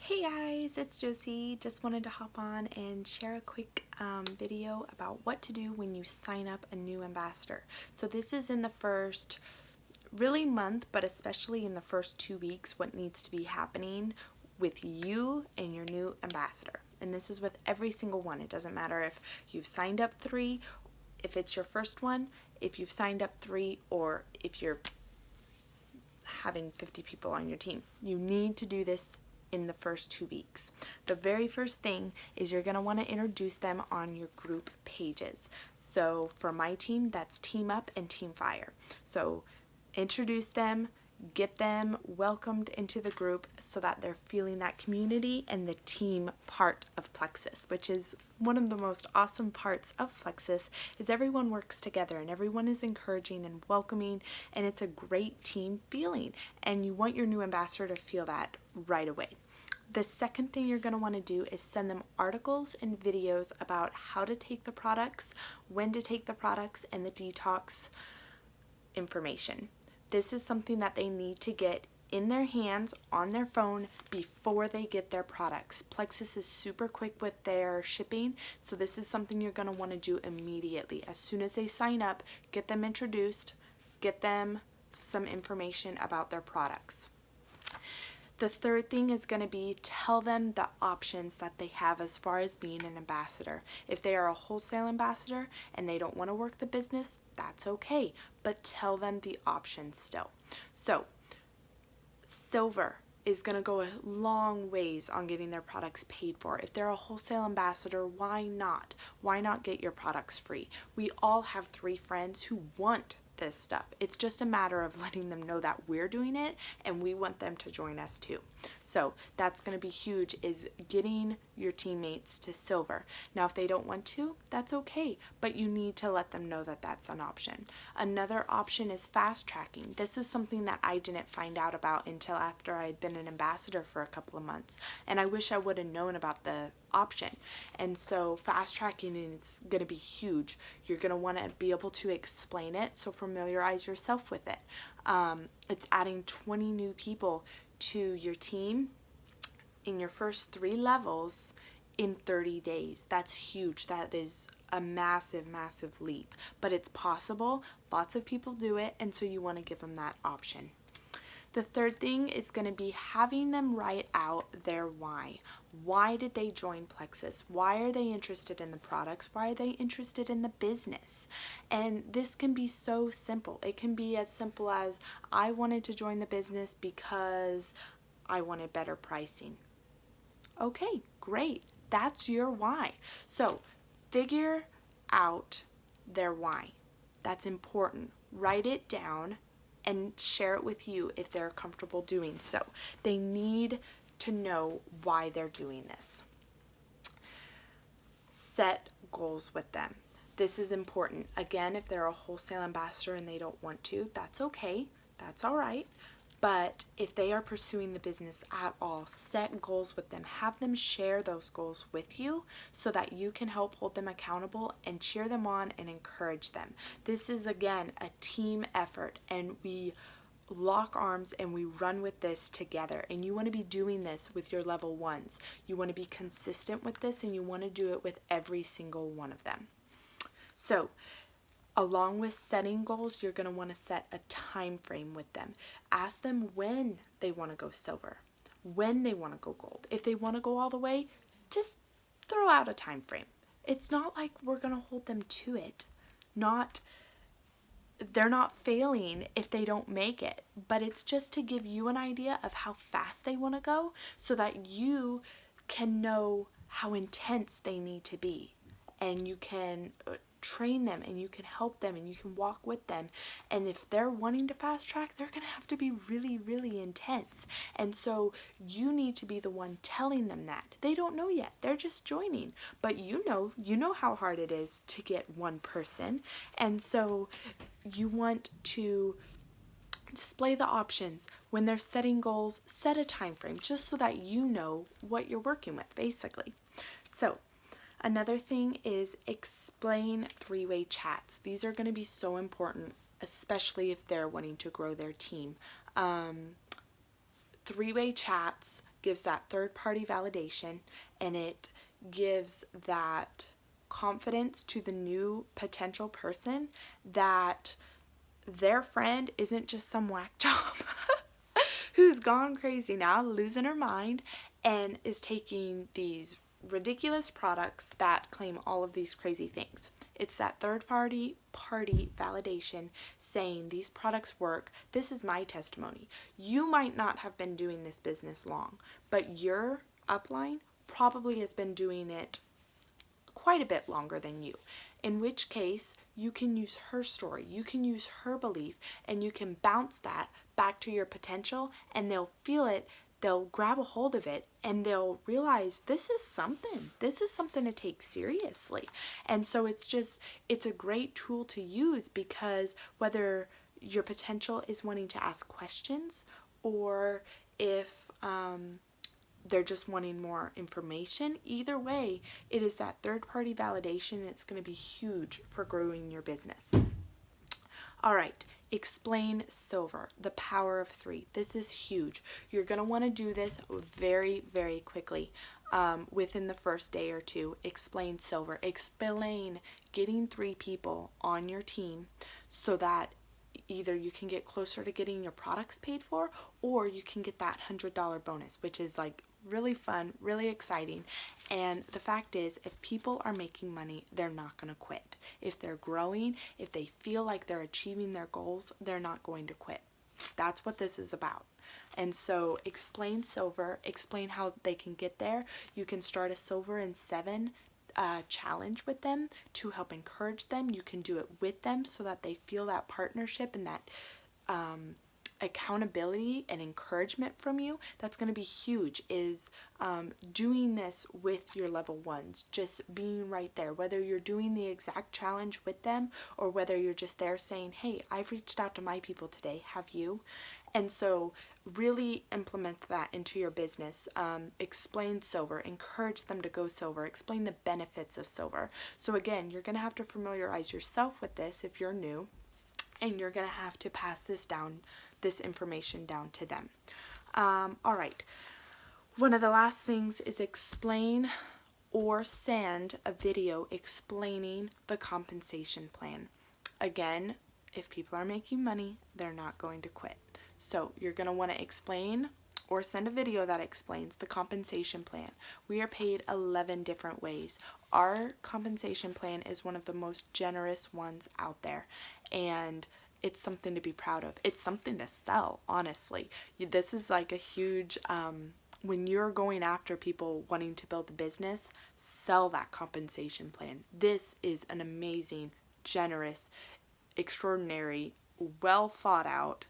Hey guys, it's Josie. Just wanted to hop on and share a quick video about what to do when you sign up a new ambassador. So this is in the first really month, but especially in the first 2 weeks, what needs to be happening with you and your new ambassador. And this is with every single one. It doesn't matter if you've signed up 3, if it's your first one, if you've signed up 3, or if you're having 50 people on your team. You need to do this in the first 2 weeks. The very first thing is you're going to want to introduce them on your group pages. So for my team, that's Team Up and Team Fire. So introduce them, get them welcomed into the group so that they're feeling that community and the team part of Plexus, which is one of the most awesome parts of Plexus, is everyone works together and everyone is encouraging and welcoming, and it's a great team feeling, and you want your new ambassador to feel that right away. The second thing you're going to want to do is send them articles and videos about how to take the products, when to take the products, and the detox information. This is something that they need to get in their hands on their phone before they get their products. Plexus is super quick with their shipping, so this is something you're going to want to do immediately. As soon as they sign up, get them introduced, get them some information about their products. The third thing is going to be tell them the options that they have as far as being an ambassador. If they are a wholesale ambassador and they don't want to work the business, that's okay, but tell them the options still. So, silver is going to go a long ways on getting their products paid for. If they're a wholesale ambassador, why not? Why not get your products free? We all have 3 friends who want this stuff. It's just a matter of letting them know that we're doing it and we want them to join us too. So that's going to be huge, is getting your teammates to silver. Now if they don't want to, that's okay, but you need to let them know that that's an option. Another option is fast tracking. This is something that I didn't find out about until after I had been an ambassador for a couple of months, and I wish I would have known about the option. And so fast tracking is going to be huge. You're going to want to be able to explain it, so familiarize yourself with it. It's adding 20 new people to your team in your first 3 levels in 30 days. That's huge. That is a massive, massive leap, but it's possible. Lots of people do it, and so you want to give them that option. The third thing is going to be having them write out their why. Why did they join Plexus? Why are they interested in the products? Why are they interested in the business? And this can be so simple. It can be as simple as, I wanted to join the business because I wanted better pricing. Okay, great. That's your why. So figure out their why. That's important. Write it down and share it with you if they're comfortable doing so. They need to know why they're doing this. Set goals with them. This is important. Again, if they're a wholesale ambassador and they don't want to, that's okay. That's all right. But if they are pursuing the business at all, set goals with them. Have them share those goals with you so that you can help hold them accountable and cheer them on and encourage them. This is, again, a team effort, and we lock arms and we run with this together. And you want to be doing this with your level 1s. You want to be consistent with this, and you want to do it with every single one of them. So, along with setting goals, you're going to want to set a time frame with them. Ask them when they want to go silver, when they want to go gold. If they want to go all the way, just throw out a time frame. It's not like we're going to hold them to it. They're not failing if they don't make it, but it's just to give you an idea of how fast they want to go so that you can know how intense they need to be, and you can train them and you can help them and you can walk with them. And if they're wanting to fast track, they're gonna have to be really, really intense, and so you need to be the one telling them that. They don't know yet, they're just joining, but you know how hard it is to get one person, and so you want to display the options. When they're setting goals, set a time frame just so that you know what you're working with, basically. So another thing is explain 3-way chats. These are going to be so important, especially if they're wanting to grow their team. 3-way chats gives that third-party validation, and it gives that confidence to the new potential person that their friend isn't just some whack job who's gone crazy now, losing her mind, and is taking these ridiculous products that claim all of these crazy things. It's that third-party validation saying these products work. This is my testimony. You might not have been doing this business long, but your upline probably has been doing it quite a bit longer than you, in which case you can use her story, you can use her belief, and you can bounce that back to your potential, and they'll feel it, they'll grab a hold of it, and they'll realize this is something to take seriously. And so it's a great tool to use, because whether your potential is wanting to ask questions, or if they're just wanting more information, either way, it is that third-party validation, and it's going to be huge for growing your business. All right, explain silver, the power of 3. This is huge. You're going to want to do this very, very quickly within the first day or two. Explain silver. Explain getting 3 people on your team so that either you can get closer to getting your products paid for, or you can get that $100 bonus, which is like really fun, really exciting. And the fact is, if people are making money, they're not going to quit. If they're growing, if they feel like they're achieving their goals, they're not going to quit. That's what this is about. And so explain silver, explain how they can get there. You can start a silver in 7 challenge with them to help encourage them. You can do it with them so that they feel that partnership and that accountability and encouragement from you. That's going to be huge, is doing this with your level 1s, just being right there, whether you're doing the exact challenge with them or whether you're just there saying, hey, I've reached out to my people today, have you? And so really implement that into your business. Explain silver, encourage them to go silver, explain the benefits of silver. So again, you're going to have to familiarize yourself with this if you're new, and you're going to have to pass this information down to them. All right. One of the last things is explain or send a video explaining the compensation plan. Again, if people are making money, they're not going to quit. So you're going to want to explain or send a video that explains the compensation plan. We are paid 11 different ways. Our compensation plan is one of the most generous ones out there, and it's something to be proud of. It's something to sell, honestly. This is like a huge, when you're going after people wanting to build a business, sell that compensation plan. This is an amazing, generous, extraordinary, well thought out,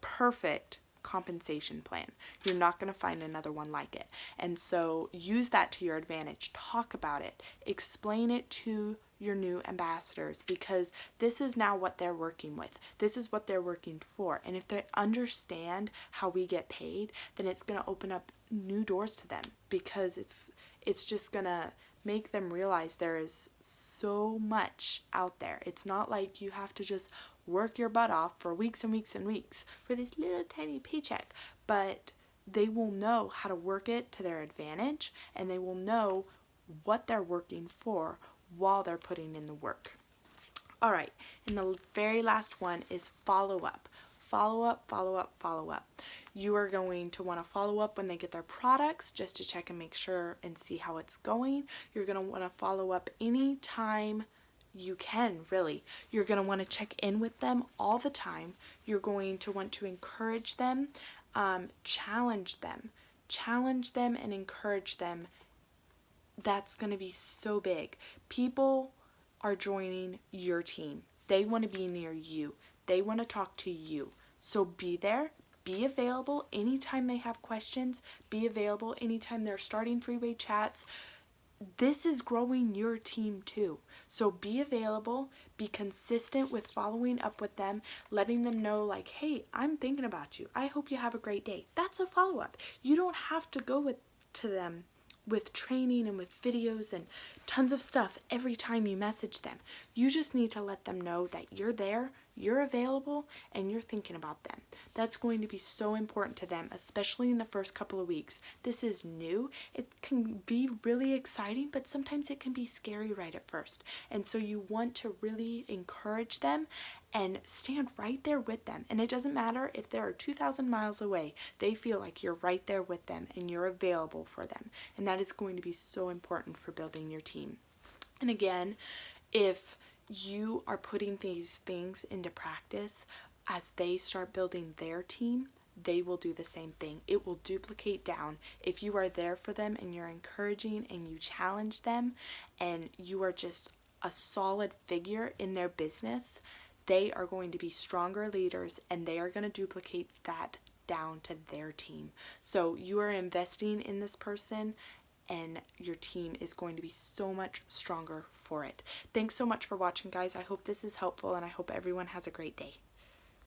perfect compensation plan. You're not going to find another one like it. And so use that to your advantage. Talk about it. Explain it to your new ambassadors, because this is now what they're working with. This is what they're working for. And if they understand how we get paid, then it's going to open up new doors to them, because it's just going to make them realize there is so much out there. It's not like you have to just work your butt off for weeks and weeks and weeks for this little tiny paycheck, but they will know how to work it to their advantage, and they will know what they're working for while they're putting in the work. All right, and the very last one is follow up. Follow up, follow up, follow up. You are going to want to follow up when they get their products, just to check and make sure and see how it's going. You're going to want to follow up anytime you can, really. You're going to want to check in with them all the time. You're going to want to encourage them, challenge them and encourage them. That's going to be so big. People are joining your team. They want to be near you. They want to talk to you. So be there. Be available anytime they have questions. Be available anytime they're starting 3-way chats. This is growing your team too. So be available, be consistent with following up with them, letting them know like, hey, I'm thinking about you. I hope you have a great day. That's a follow-up. You don't have to go to them with training and with videos and tons of stuff every time you message them. You just need to let them know that you're there, you're available, and you're thinking about them. That's going to be so important to them, especially in the first couple of weeks. This is new. It can be really exciting, but sometimes it can be scary right at first. And so you want to really encourage them and stand right there with them. And it doesn't matter if they're 2,000 miles away. They feel like you're right there with them and you're available for them. And that is going to be so important for building your team. And again, if you are putting these things into practice as they start building their team, they will do the same thing. It will duplicate down. If you are there for them and you're encouraging and you challenge them and you are just a solid figure in their business, they are going to be stronger leaders and they are going to duplicate that down to their team. So you are investing in this person and your team is going to be so much stronger for it. Thanks so much for watching, guys. I hope this is helpful and I hope everyone has a great day.